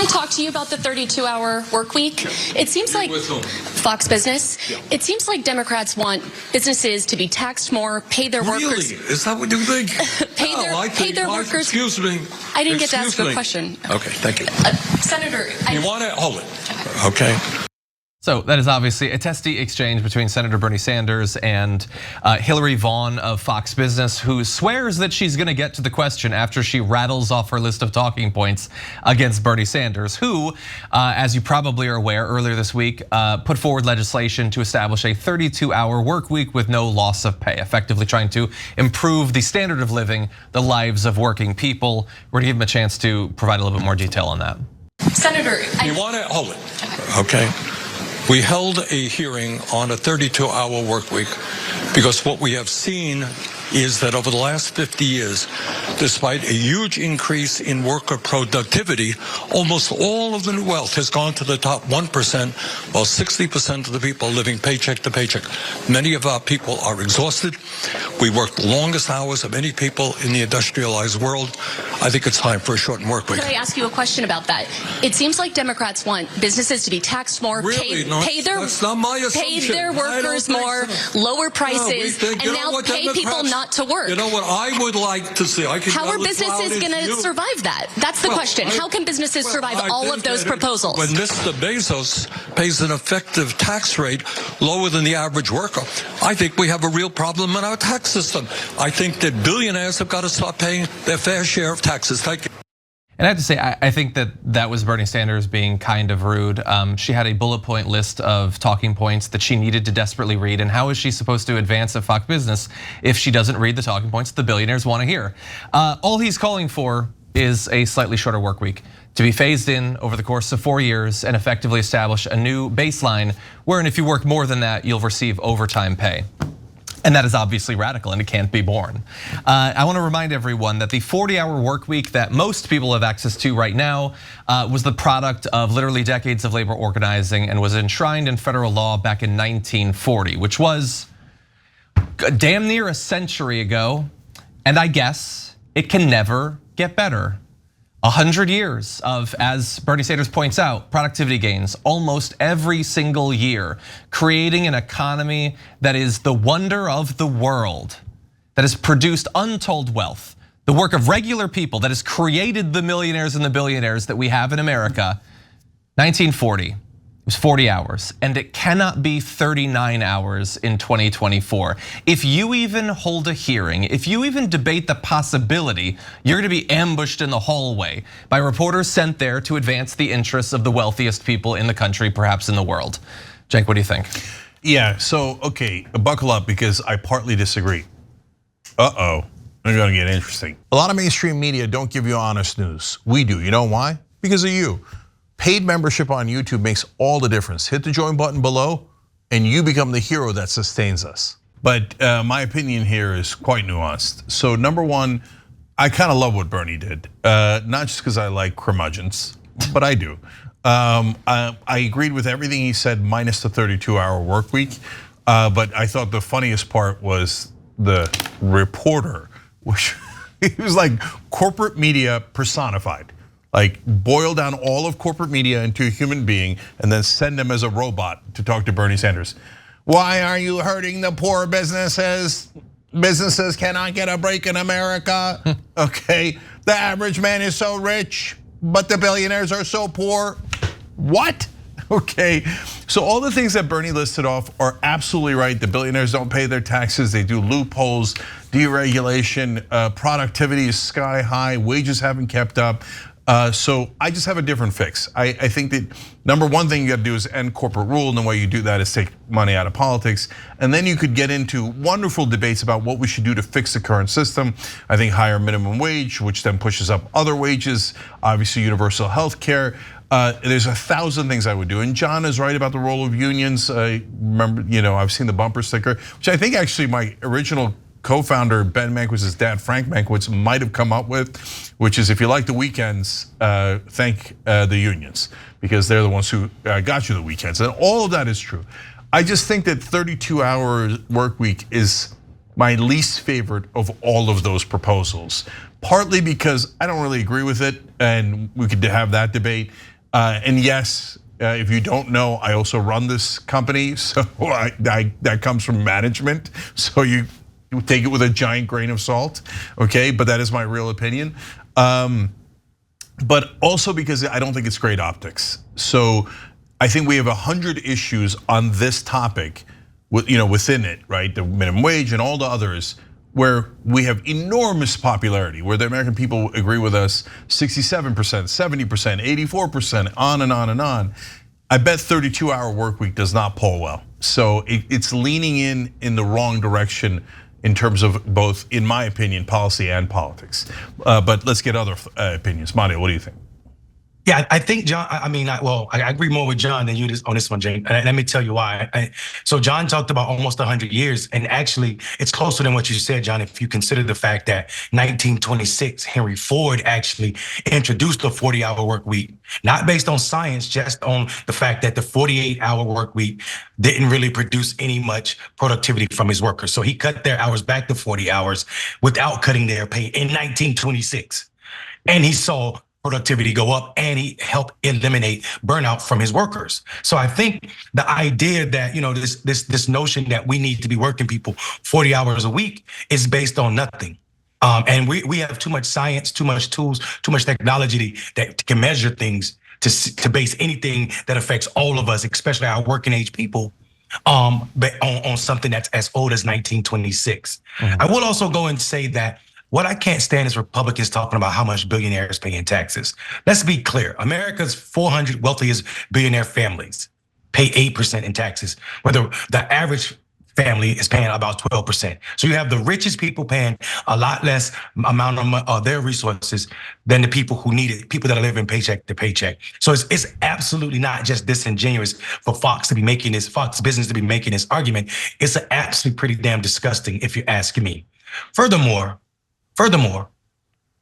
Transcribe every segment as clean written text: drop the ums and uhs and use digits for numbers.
I talk to you about the 32-hour work week? It seems like Fox Business. Yeah. It seems like Democrats want businesses to be taxed more, pay their workers. Really? Is that what you think? pay their workers. Excuse me. I didn't get to ask a question. Okay, thank you. Senator. You want to hold it? Okay. So that is obviously a testy exchange between Senator Bernie Sanders and Hillary Vaughn of Fox Business, who swears that she's going to get to the question after she rattles off her list of talking points against Bernie Sanders, who, as you probably are aware, earlier this week put forward legislation to establish a 32-hour work week with no loss of pay, effectively trying to improve the standard of living, the lives of working people. We're going to give him a chance to provide a little bit more detail on that. Senator. You want to hold it? Okay. We held a hearing on a 32-hour work week because what we have seen is that over the last 50 years, despite a huge increase in worker productivity, almost all of the new wealth has gone to the top 1%, while 60% of the people are living paycheck to paycheck. Many of our people are exhausted. We work the longest hours of any people in the industrialized world. I think it's time for a shortened work week. Could I ask you a question about that? It seems like Democrats want businesses to be taxed more, pay their workers more, lower prices, and now pay people not to work. You know what I would like to see? How are businesses going to survive that? That's the question. How can businesses survive all of those proposals? When Mr. Bezos pays an effective tax rate lower than the average worker, I think we have a real problem in our tax system. I think that billionaires have got to start paying their fair share of taxes. Thank you. And I have to say, I think that was Bernie Sanders being kind of rude. She had a bullet point list of talking points that she needed to desperately read. And how is she supposed to advance at Fox Business if she doesn't read the talking points the billionaires want to hear? All he's calling for is a slightly shorter work week to be phased in over the course of 4 years and effectively establish a new baseline wherein if you work more than that, you'll receive overtime pay. And that is obviously radical and it can't be borne. I want to remind everyone that the 40-hour work week that most people have access to right now was the product of literally decades of labor organizing and was enshrined in federal law back in 1940, which was damn near a century ago. And I guess it can never get better. 100 years of, as Bernie Sanders points out, productivity gains almost every single year, creating an economy that is the wonder of the world, that has produced untold wealth, the work of regular people that has created the millionaires and the billionaires that we have in America. 1940. It was 40 hours, and it cannot be 39 hours in 2024. If you even hold a hearing, if you even debate the possibility, you're gonna be ambushed in the hallway by reporters sent there to advance the interests of the wealthiest people in the country, perhaps in the world. Cenk, what do you think? Yeah, so, okay, buckle up because I partly disagree. It's gonna get interesting. A lot of mainstream media don't give you honest news. We do, you know why? Because of you. Paid membership on YouTube makes all the difference. Hit the join button below and you become the hero that sustains us. But my opinion here is quite nuanced. So number one, I kind of love what Bernie did. Not just because I like curmudgeons, but I do. I agreed with everything he said minus the 32-hour work week. But I thought the funniest part was the reporter, which he was like corporate media personified. Like boil down all of corporate media into a human being and then send them as a robot to talk to Bernie Sanders. Why are you hurting the poor businesses? Businesses cannot get a break in America. Okay, the average man is so rich, but the billionaires are so poor. What? Okay, so all the things that Bernie listed off are absolutely right. The billionaires don't pay their taxes, they do loopholes, deregulation, productivity is sky high, wages haven't kept up. So I just have a different fix. I think that number one thing you got to do is end corporate rule, and the way you do that is take money out of politics. And then you could get into wonderful debates about what we should do to fix the current system. I think higher minimum wage, which then pushes up other wages, obviously universal health care. There's 1,000 things I would do. And John is right about the role of unions. Remember, I've seen the bumper sticker, which I think actually my original co-founder Ben Mankwitz's dad, Frank Mankwitz, might have come up with, which is if you like the weekends, thank the unions, because they're the ones who got you the weekends. And all of that is true. I just think that 32-hour work week is my least favorite of all of those proposals. Partly because I don't really agree with it, and we could have that debate. And yes, if you don't know, I also run this company, so that comes from management. So you take it with a giant grain of salt, okay? But that is my real opinion. But also because I don't think it's great optics. So I think we have 100 issues on this topic, within it, right? The minimum wage and all the others, where we have enormous popularity, where the American people agree with us 67%, 70%, 84%, on and on and on. I bet 32-hour work week does not poll well. So it's leaning in the wrong direction in terms of both, in my opinion, policy and politics. But let's get other opinions. Mario, what do you think? Yeah, I think John. I agree more with John than you on this one, Cenk. And let me tell you why. So John talked about almost 100 years, and actually, it's closer than what you said, John. If you consider the fact that 1926, Henry Ford actually introduced the 40-hour work week, not based on science, just on the fact that the 48-hour work week didn't really produce any much productivity from his workers. So he cut their hours back to 40 hours without cutting their pay in 1926, and he saw productivity go up, and he helped eliminate burnout from his workers. So I think the idea that this notion that we need to be working people 40 hours a week is based on nothing. And we have too much science, too much tools, too much technology that can measure things to base anything that affects all of us, especially our working age people, but on something that's as old as 1926. Mm-hmm. I will also go and say that what I can't stand is Republicans talking about how much billionaires pay in taxes. Let's be clear. America's 400 wealthiest billionaire families pay 8% in taxes, where the average family is paying about 12%. So you have the richest people paying a lot less amount of their resources than the people who need it, people that are living paycheck to paycheck. So it's absolutely not just disingenuous for Fox Business to be making this argument. It's absolutely pretty damn disgusting if you're asking me. Furthermore,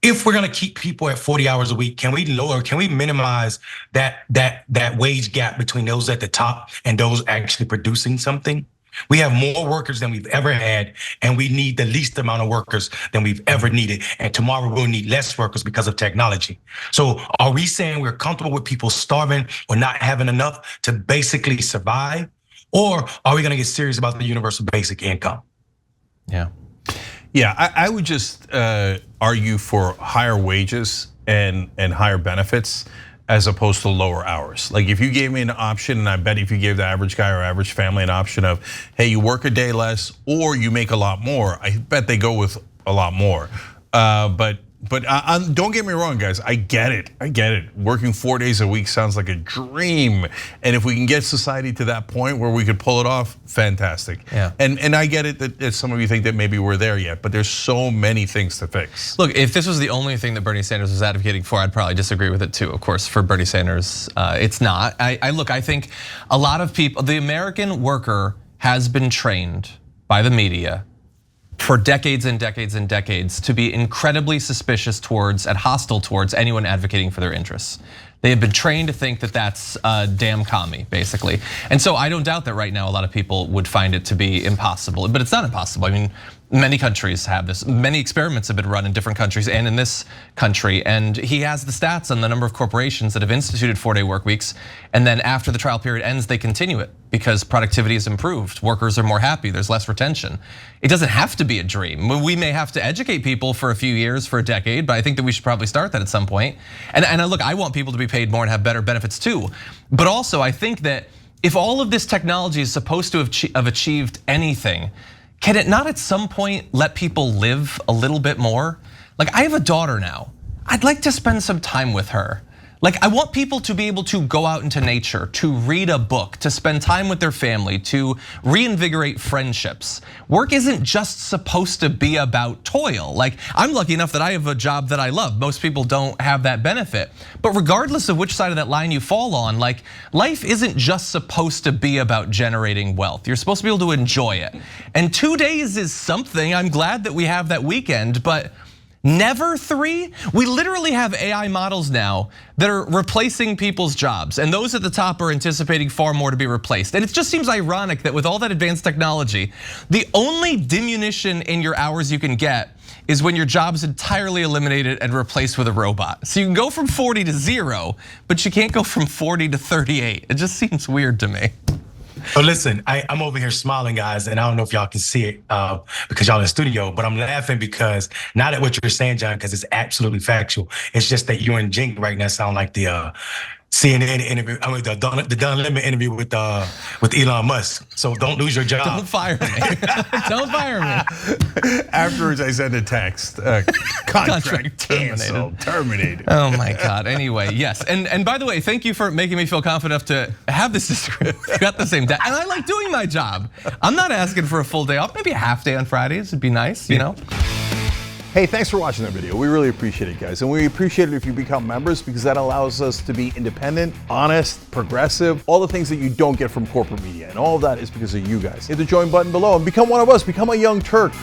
if we're gonna keep people at 40 hours a week, can we minimize that wage gap between those at the top and those actually producing something? We have more workers than we've ever had, and we need the least amount of workers than we've ever needed. And tomorrow we'll need less workers because of technology. So are we saying we're comfortable with people starving or not having enough to basically survive? Or are we gonna get serious about the universal basic income? Yeah, I would just argue for higher wages and higher benefits as opposed to lower hours. Like if you gave me an option, and I bet if you gave the average guy or average family an option of, hey, you work a day less or you make a lot more, I bet they go with a lot more. But don't get me wrong, guys. I get it. Working 4 days a week sounds like a dream, and if we can get society to that point where we could pull it off, fantastic. Yeah. And I get it that some of you think that maybe we're there yet, but there's so many things to fix. Look, if this was the only thing that Bernie Sanders was advocating for, I'd probably disagree with it too. Of course, for Bernie Sanders, it's not. I think a lot of people, the American worker has been trained by the media for decades and decades and decades to be incredibly suspicious towards and hostile towards anyone advocating for their interests. They have been trained to think that that's a damn commie, basically. And so I don't doubt that right now a lot of people would find it to be impossible, but it's not impossible. I mean, many countries have this. Many experiments have been run in different countries and in this country. And he has the stats on the number of corporations that have instituted 4-day work weeks. And then after the trial period ends, they continue it because productivity is improved. Workers are more happy, there's less retention. It doesn't have to be a dream. We may have to educate people for a few years, for a decade, but I think that we should probably start that at some point. And look, I want people to be paid more and have better benefits too. But also I think that if all of this technology is supposed to have achieved anything, can it not at some point let people live a little bit more? Like I have a daughter now. I'd like to spend some time with her. Like I want people to be able to go out into nature, to read a book, to spend time with their family, to reinvigorate friendships. Work isn't just supposed to be about toil. Like I'm lucky enough that I have a job that I love. Most people don't have that benefit. But regardless of which side of that line you fall on, like life isn't just supposed to be about generating wealth. You're supposed to be able to enjoy it. And 2 days is something. I'm glad that we have that weekend, but never 3? We literally have AI models now that are replacing people's jobs, and those at the top are anticipating far more to be replaced. And it just seems ironic that with all that advanced technology, the only diminution in your hours you can get is when your job's entirely eliminated and replaced with a robot. So you can go from 40 to 0, but you can't go from 40 to 38. It just seems weird to me. But listen, I'm over here smiling, guys, and I don't know if y'all can see it because y'all in the studio, but I'm laughing because not at what you're saying, John, because it's absolutely factual. It's just that you and Cenk right now sound like the CNN interview, I mean the Don Lemon interview with Elon Musk. So don't lose your job. Don't fire me. Don't fire me. Afterwards, I sent a text. Contract terminated. Oh my God. Anyway, yes. And by the way, thank you for making me feel confident enough to have this disagreement. We got the same day. And I like doing my job. I'm not asking for a full day off. Maybe a half day on Fridays would be nice, you know? Hey, thanks for watching that video. We really appreciate it, guys. And we appreciate it if you become members because that allows us to be independent, honest, progressive, all the things that you don't get from corporate media. And all of that is because of you guys. Hit the join button below and become one of us. Become a young Turk.